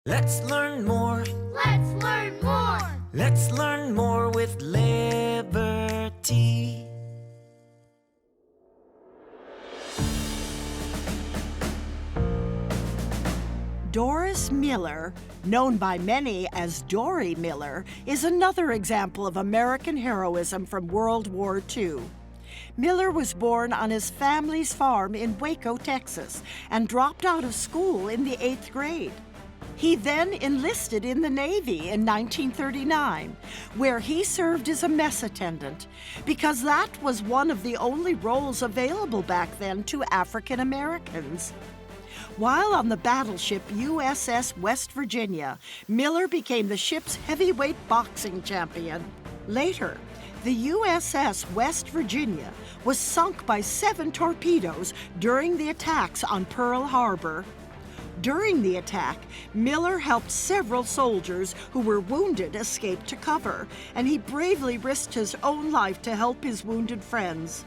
Let's learn more. Let's learn more. Let's learn more with Liberty. Doris Miller, known by many as Dory Miller, is another example of American heroism from World War II. Miller was born on his family's farm in Waco, Texas, and dropped out of school in the 8th grade. He then enlisted in the Navy in 1939, where he served as a mess attendant, because that was one of the only roles available back then to African Americans. While on the battleship USS West Virginia, Miller became the ship's heavyweight boxing champion. Later, the USS West Virginia was sunk by 7 torpedoes during the attacks on Pearl Harbor. During the attack, Miller helped several soldiers who were wounded escape to cover, and he bravely risked his own life to help his wounded friends.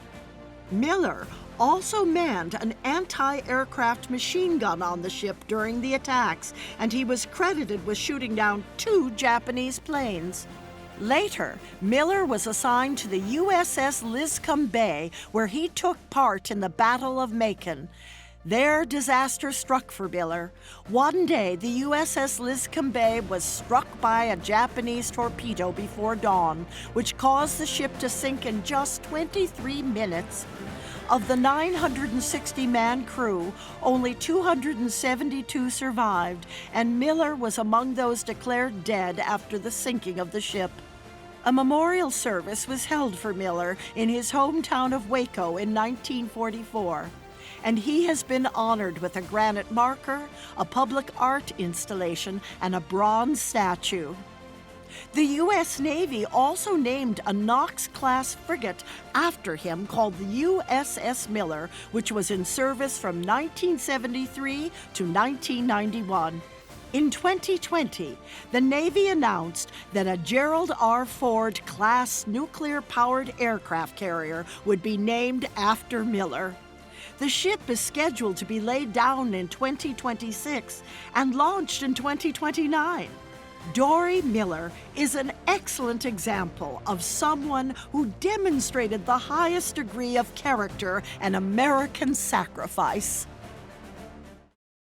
Miller also manned an anti-aircraft machine gun on the ship during the attacks, and he was credited with shooting down 2 Japanese planes. Later, Miller was assigned to the USS Liscum Bay, where he took part in the Battle of Macon. There, disaster struck for Miller. One day, the USS Liscum Bay was struck by a Japanese torpedo before dawn, which caused the ship to sink in just 23 minutes. Of the 960-man crew, only 272 survived, and Miller was among those declared dead after the sinking of the ship. A memorial service was held for Miller in his hometown of Waco in 1944. And he has been honored with a granite marker, a public art installation, and a bronze statue. The U.S. Navy also named a Knox-class frigate after him called the USS Miller, which was in service from 1973 to 1991. In 2020, the Navy announced that a Gerald R. Ford-class nuclear-powered aircraft carrier would be named after Miller. The ship is scheduled to be laid down in 2026 and launched in 2029. Dory Miller is an excellent example of someone who demonstrated the highest degree of character and American sacrifice.